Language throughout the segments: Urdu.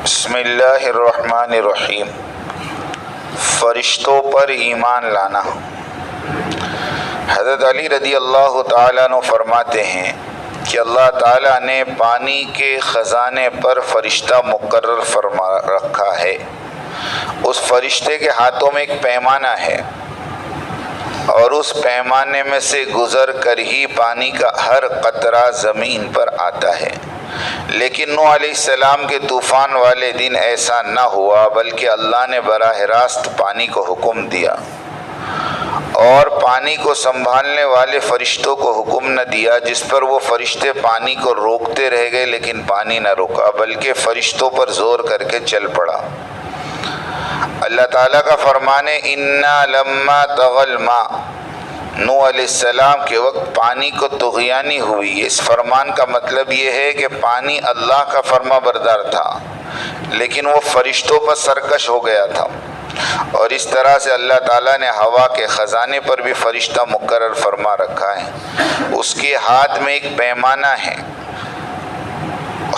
بسم اللہ الرحمن الرحیم۔ فرشتوں پر ایمان لانا۔ حضرت علی رضی اللہ تعالیٰ عنہ فرماتے ہیں کہ اللہ تعالیٰ نے پانی کے خزانے پر فرشتہ مقرر فرما رکھا ہے۔ اس فرشتے کے ہاتھوں میں ایک پیمانہ ہے اور اس پیمانے میں سے گزر کر ہی پانی کا ہر قطرہ زمین پر آتا ہے۔ لیکن نوح علیہ السلام کے طوفان والے دن ایسا نہ ہوا، بلکہ اللہ نے براہ راست پانی کو حکم دیا اور پانی کو سنبھالنے والے فرشتوں کو حکم نہ دیا، جس پر وہ فرشتے پانی کو روکتے رہ گئے لیکن پانی نہ رکا، بلکہ فرشتوں پر زور کر کے چل پڑا۔ اللہ تعالیٰ کا فرمان ہے اِنَّا لَمَّا طَغَى الْمَاءُ، نوح علیہ السلام کے وقت پانی کو طغیانی ہوئی۔ اس فرمان کا مطلب یہ ہے کہ پانی اللہ کا فرما بردار تھا لیکن وہ فرشتوں پر سرکش ہو گیا تھا، اور اس طرح سے اللہ تعالیٰ نے ہوا کے خزانے پر بھی فرشتہ مقرر فرما رکھا ہے۔ اس کے ہاتھ میں ایک پیمانہ ہے،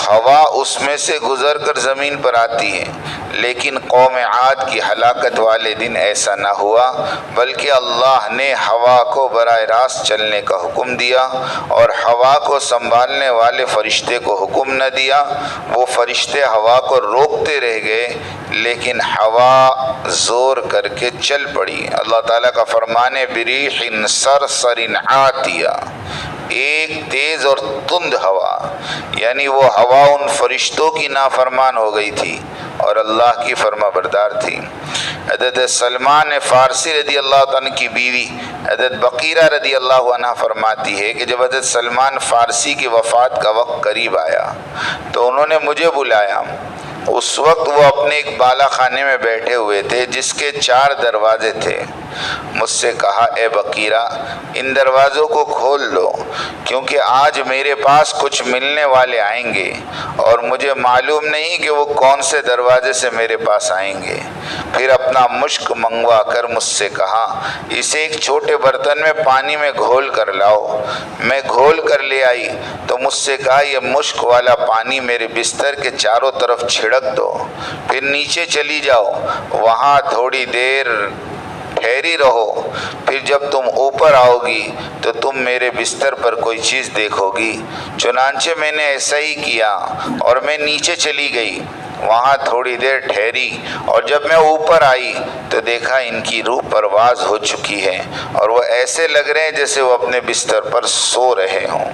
ہوا اس میں سے گزر کر زمین پر آتی ہے، لیکن قوم عاد کی ہلاکت والے دن ایسا نہ ہوا، بلکہ اللہ نے ہوا کو براہ راست چلنے کا حکم دیا اور ہوا کو سنبھالنے والے فرشتے کو حکم نہ دیا۔ وہ فرشتے ہوا کو روکتے رہ گئے لیکن ہوا زور کر کے چل پڑی۔ اللہ تعالیٰ کا فرمان ہے بریح صرصر عاتیہ، ایک تیز اور تند ہوا، یعنی وہ ہوا ان فرشتوں کی نافرمان ہو گئی تھی اور اللہ کی فرما بردار تھی۔ حضرت سلمان فارسی رضی اللہ عنہ کی بیوی حضرت بقیرہ رضی اللہ عنہ فرماتی ہے کہ جب حضرت سلمان فارسی کی وفات کا وقت قریب آیا تو انہوں نے مجھے بلایا۔ اس وقت وہ اپنے ایک بالا خانے میں بیٹھے ہوئے تھے جس کے 4 دروازے تھے۔ مجھ سے کہا اے بقیرہ، ان دروازوں کو کھول دو کیونکہ آج میرے پاس کچھ ملنے والے آئیں گے اور مجھے معلوم نہیں کہ وہ کون سے دروازے سے میرے پاس آئیں گے۔ پھر اپنا مشک منگوا کر مجھ سے کہا اسے ایک چھوٹے برتن میں پانی میں گھول کر لاؤ۔ میں گھول کر لے آئی تو مجھ سے کہا یہ مشک والا پانی میرے بستر کے چاروں طرف چھڑک دو، پھر نیچے چلی جاؤ، وہاں تھوڑی دیر ٹھہری رہو، پھر جب تم اوپر آؤ گی تو تم میرے بستر پر کوئی چیز دیکھو گی۔ چنانچہ میں نے ایسا ہی کیا اور میں نیچے چلی گئی، وہاں تھوڑی دیر ٹھہری، اور جب میں اوپر آئی تو دیکھا ان کی روح پرواز ہو چکی ہے اور وہ ایسے لگ رہے ہیں جیسے وہ اپنے بستر پر سو رہے ہوں۔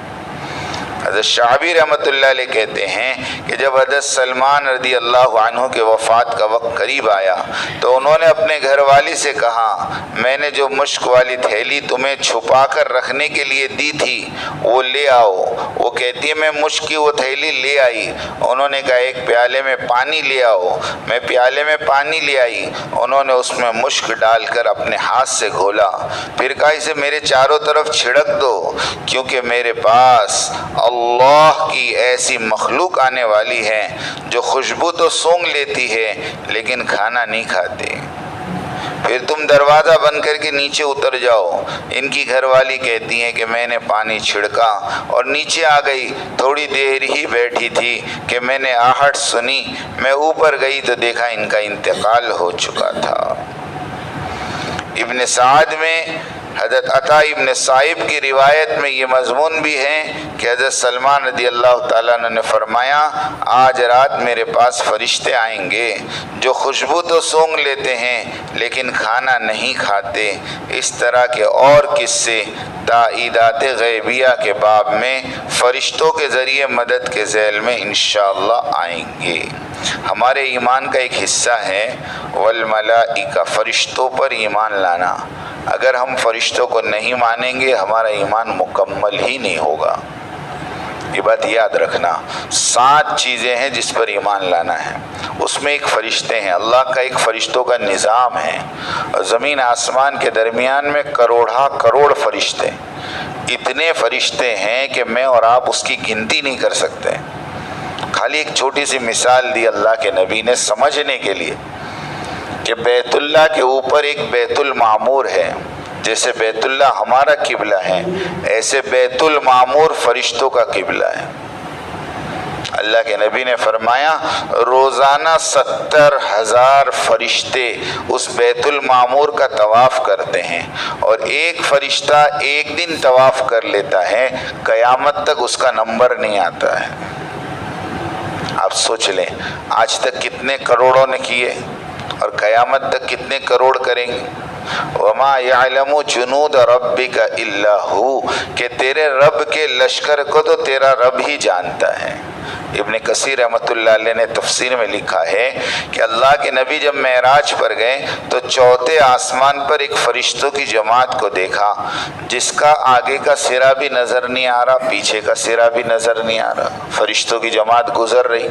حضرت شعبی رحمۃ اللہ علیہ کہتے ہیں کہ جب حضرت سلمان رضی اللہ عنہ کے وفات کا وقت قریب آیا تو انہوں نے اپنے گھر والی سے کہا میں نے جو مشک والی تھیلی تمہیں چھپا کر رکھنے کے لیے دی تھی وہ لے آؤ۔ وہ کہتی ہے میں مشک کی وہ تھیلی لے آئی۔ انہوں نے کہا ایک پیالے میں پانی لے آؤ۔ میں پیالے میں پانی لے آئی، انہوں نے اس میں مشک ڈال کر اپنے ہاتھ سے گھولا، پھر کہا اسے میرے چاروں طرف چھڑک دو کیونکہ میرے پاس اللہ کی ایسی مخلوق آنے والی ہے جو خوشبو تو سونگھ لیتی ہے لیکن کھانا نہیں کھاتی۔ پھر تم دروازہ بند کر کے نیچے اتر جاؤ۔ ان کی گھر والی کہتی ہیں کہ میں نے پانی چھڑکا اور نیچے آ گئی، تھوڑی دیر ہی بیٹھی تھی کہ میں نے آہٹ سنی، میں اوپر گئی تو دیکھا ان کا انتقال ہو چکا تھا۔ ابن سعد میں حضرت عطا ابن صائب کی روایت میں یہ مضمون بھی ہے کہ حضرت سلمان رضی اللہ تعالیٰ عنہ نے فرمایا آج رات میرے پاس فرشتے آئیں گے جو خوشبو تو سونگھ لیتے ہیں لیکن کھانا نہیں کھاتے۔ اس طرح کے اور قصے تائیدات غیبیہ کے باب میں فرشتوں کے ذریعے مدد کے ذیل میں انشاءاللہ آئیں گے۔ ہمارے ایمان کا ایک حصہ ہے والملائکہ، فرشتوں پر ایمان لانا۔ اگر ہم فرشتوں کو نہیں مانیں گے ہمارا ایمان مکمل ہی نہیں ہوگا۔ یہ بات یاد رکھنا، 7 چیزیں ہیں جس پر ایمان لانا ہے، اس میں ایک فرشتے ہیں، اللہ کا ایک فرشتوں کا نظام ہے، زمین آسمان کے درمیان میں کروڑا کروڑ فرشتے، اتنے فرشتے ہیں کہ میں اور آپ اس کی گنتی نہیں کر سکتے۔ خالی ایک چھوٹی سی مثال دی اللہ کے نبی نے سمجھنے کے لیے کہ بیت اللہ کے اوپر ایک بیت المعمور ہے، جیسے بیت اللہ ہمارا قبلہ ہے ایسے بیت المعمور فرشتوں کا قبلہ ہے۔ اللہ کے نبی نے فرمایا روزانہ 70,000 فرشتے اس بیت المعمور کا طواف کرتے ہیں، اور ایک فرشتہ ایک دن طواف کر لیتا ہے، قیامت تک اس کا نمبر نہیں آتا ہے۔ آپ سوچ لیں آج تک کتنے کروڑوں نے کیے اور قیامت تک کتنے کروڑ کریں گے۔ وَمَا يَعْلَمُ جُنُودَ رَبِّكَ إِلَّا هُوَ، کہ تیرے رب کے لشکر کو تو تیرا رب ہی جانتا ہے۔ ابن کثیر رحمۃ اللہ علیہ نے تفسیر میں لکھا ہے کہ اللہ کے نبی جب معراج پر گئے تو چوتھے آسمان پر ایک فرشتوں کی جماعت کو دیکھا جس کا آگے کا سرا بھی نظر نہیں آ رہا، پیچھے کا سرا بھی نظر نہیں آ رہا، فرشتوں کی جماعت گزر رہی۔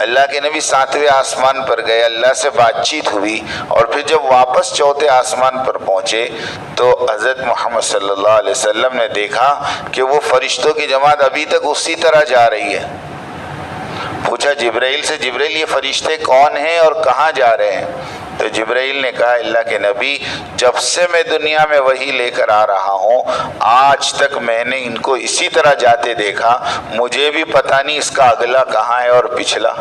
اللہ کے نبی 7ویں آسمان پر گئے، اللہ سے بات چیت ہوئی، اور پھر جب واپس چوتھے آسمان پر پہنچے تو حضرت محمد صلی اللہ علیہ وسلم نے دیکھا کہ وہ فرشتوں کی جماعت ابھی تک اسی طرح جا رہی ہے۔ پوچھا جبرائیل سے، جبرائیل یہ فرشتے کون ہیں اور کہاں جا رہے ہیں؟ تو جبرائیل نے کہا اللہ کے نبی جب سے میں دنیا میں وحی لے کر آ رہا ہوں آج تک میں نے ان کو اسی طرح جاتے دیکھا، مجھے بھی پتہ نہیں اس کا اگلا کہاں ہے اور پچھلا۔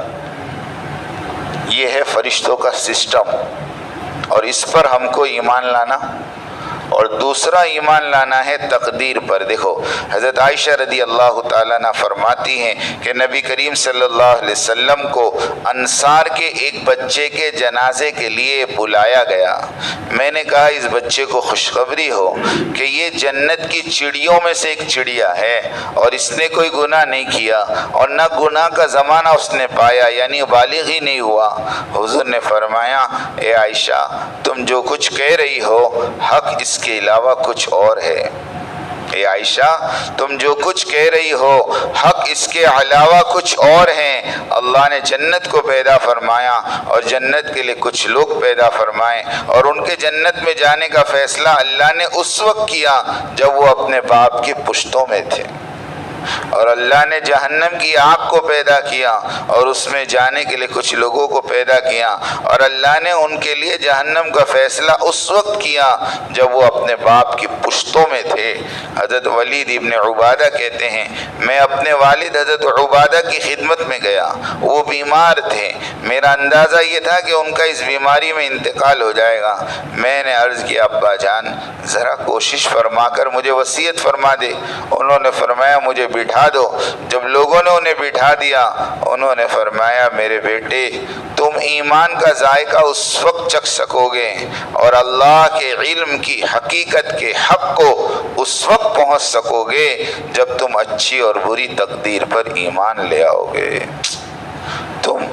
یہ ہے فرشتوں کا سسٹم، اور اس پر ہم کو ایمان لانا۔ اور دوسرا ایمان لانا ہے تقدیر پر۔ دیکھو حضرت عائشہ رضی اللہ تعالیٰ عنہ فرماتی ہیں کہ نبی کریم صلی اللہ علیہ وسلم کو انصار کے ایک بچے کے جنازے کے لیے بلایا گیا۔ میں نے کہا اس بچے کو خوشخبری ہو کہ یہ جنت کی چڑیوں میں سے ایک چڑیا ہے اور اس نے کوئی گناہ نہیں کیا اور نہ گناہ کا زمانہ اس نے پایا، یعنی بالغ ہی نہیں ہوا۔ حضور نے فرمایا اے عائشہ تم جو کچھ کہہ رہی ہو حق اس کے علاوہ کچھ اور ہے۔ اے عائشہ تم جو کچھ کہہ رہی ہو حق اس کے علاوہ کچھ اور ہیں۔ اللہ نے جنت کو پیدا فرمایا اور جنت کے لیے کچھ لوگ پیدا فرمائے، اور ان کے جنت میں جانے کا فیصلہ اللہ نے اس وقت کیا جب وہ اپنے باپ کی پشتوں میں تھے، اور اللہ نے جہنم کی آگ کو پیدا کیا اور اس میں جانے کے لیے کچھ لوگوں کو پیدا کیا، اور اللہ نے ان کے لیے جہنم کا فیصلہ اس وقت کیا جب وہ اپنے باپ کی پشتوں میں تھے۔ حضرت ولید ابن عبادہ کہتے ہیں میں اپنے والد حضرت عبادہ کی خدمت میں گیا، وہ بیمار تھے، میرا اندازہ یہ تھا کہ ان کا اس بیماری میں انتقال ہو جائے گا۔ میں نے عرض کیا ابا جان ذرا کوشش فرما کر مجھے وصیت فرما دے۔ انہوں نے فرمایا مجھے بٹھا دو۔ جب لوگوں نے انہیں بٹھا دیا انہوں نے فرمایا میرے بیٹے تم ایمان کا ذائقہ اس وقت چکھ سکو گے اور اللہ کے علم کی حقیقت کے حق کو اس وقت پہنچ سکو گے جب تم اچھی اور بری تقدیر پر ایمان لے آؤ گے۔ تم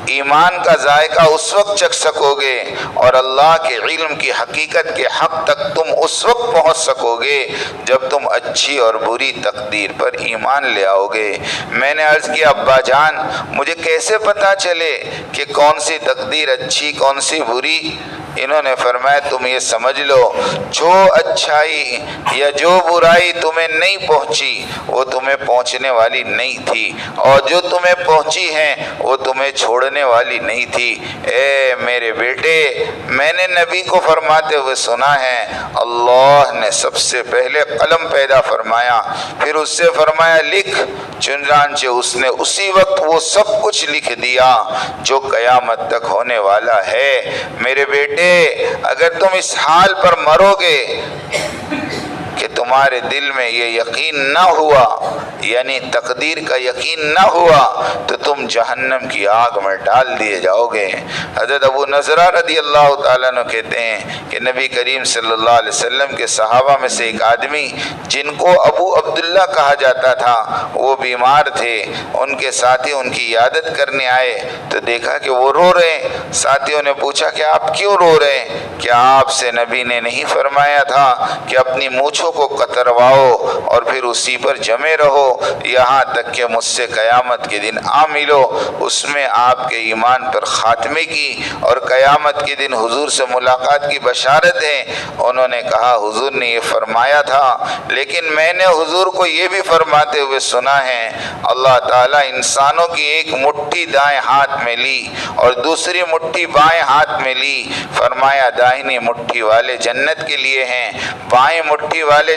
ایمان کا ذائقہ اس وقت چکھ سکو گے اور اللہ کے علم کی حقیقت کے حق تک تم اس وقت پہنچ سکو گے جب تم اچھی اور بری تقدیر پر ایمان لے آؤ گے۔ میں نے عرض کیا ابا جان مجھے کیسے پتہ چلے کہ کون سی تقدیر اچھی کون سی بری؟ انہوں نے فرمایا تم یہ سمجھ لو جو اچھائی یا جو برائی تمہیں نہیں پہنچی وہ تمہیں پہنچنے والی نہیں تھی، اور جو تمہیں پہنچی ہیں وہ تمہیں چھوڑنے والی نہیں تھی۔ اے میرے بیٹے میں نے نبی کو فرماتے ہوئے سنا ہے اللہ نے سب سے پہلے قلم پیدا فرمایا، پھر اس سے فرمایا لکھ، چنانچہ اس نے اسی وقت وہ سب کچھ لکھ دیا جو قیامت تک ہونے والا ہے۔ میرے بیٹے اگر تم اس حال پر مرو گے کہ تمہارے دل میں یہ یقین نہ ہوا یعنی تقدیر کا یقین نہ ہوا تو تم جہنم کی آگ میں ڈال دیے جاؤ گے۔ حضرت ابو نضرہ رضی اللہ تعالیٰ عنہ کہتے ہیں کہ نبی کریم صلی اللہ علیہ وسلم کے صحابہ میں سے ایک آدمی جن کو ابو عبداللہ کہا جاتا تھا وہ بیمار تھے، ان کے ساتھی ان کی عیادت کرنے آئے تو دیکھا کہ وہ رو رہے ہیں۔ ساتھیوں نے پوچھا کہ آپ کیوں رو رہے ہیں؟ کیا آپ سے نبی نے نہیں فرمایا تھا کہ اپنی مونچھوں کو کترواؤ اور پھر اسی پر جمے رہو یہاں تک کہ مجھ سے قیامت کے دن آ ملو؟ اس میں آپ کے ایمان پر خاتمے کی اور قیامت کے دن حضور سے ملاقات کی بشارت ہے۔ انہوں نے کہا حضور نے یہ فرمایا تھا لیکن میں نے حضور کو یہ بھی فرماتے ہوئے سنا ہے اللہ تعالیٰ انسانوں کی ایک مٹھی دائیں ہاتھ میں لی اور دوسری مٹھی بائیں ہاتھ میں لی، فرمایا داہنی مٹھی والے جنت کے لیے ہیں، بائیں مٹھی والے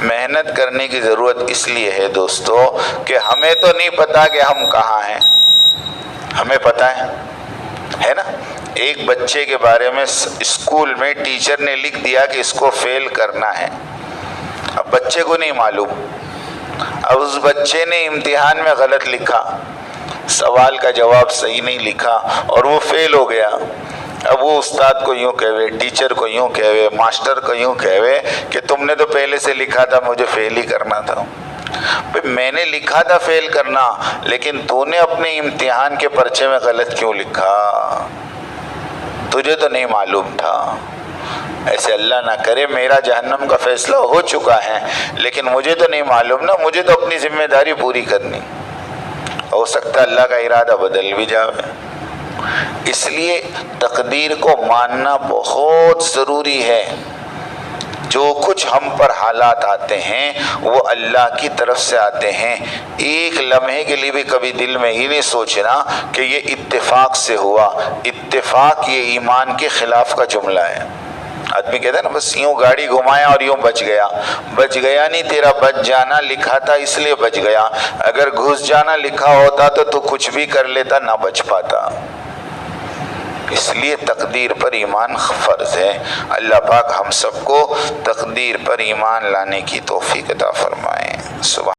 محنت کرنے کی ضرورت اس لیے ہے دوستو کہ ہمیں تو نہیں پتا کہ ہم کہاں ہیں، ہمیں پتا ہے نا۔ ایک بچے کے بارے میں اسکول میں ٹیچر نے لکھ دیا کہ اس کو فیل کرنا ہے، اب بچے کو نہیں معلوم، اب اس بچے نے امتحان میں غلط لکھا، سوال کا جواب صحیح نہیں لکھا اور وہ فیل ہو گیا۔ اب وہ استاد کو یوں کہوے، ٹیچر کو یوں کہوے، ماسٹر کو یوں کہوے کہ تم نے تو پہلے سے لکھا تھا مجھے فیل ہی کرنا تھا۔ میں نے لکھا تھا فیل کرنا، لیکن تو نے اپنے امتحان کے پرچے میں غلط کیوں لکھا؟ تجھے تو نہیں معلوم تھا۔ ایسے اللہ نہ کرے میرا جہنم کا فیصلہ ہو چکا ہے، لیکن مجھے تو نہیں معلوم نا، مجھے تو اپنی ذمہ داری پوری کرنی، ہو سکتا ہے اللہ کا ارادہ بدل بھی جاوے۔ اس لیے تقدیر کو ماننا بہت ضروری ہے۔ جو کچھ ہم پر حالات آتے ہیں وہ اللہ کی طرف سے آتے ہیں۔ ایک لمحے کے لیے بھی کبھی دل میں یہ نہیں سوچنا کہ یہ اتفاق سے ہوا۔ اتفاق یہ ایمان کے خلاف کا جملہ ہے۔ آدمی کہتا ہے نا بس یوں گاڑی گھمایا اور یوں بچ گیا، بچ گیا نہیں، تیرا بچ جانا لکھا تھا اس لیے بچ گیا، اگر گھس جانا لکھا ہوتا تو کچھ بھی کر لیتا، نہ بچ پاتا۔ اس لیے تقدیر پر ایمان فرض ہے۔ اللہ پاک ہم سب کو تقدیر پر ایمان لانے کی توفیق عطا فرمائے۔ سبحان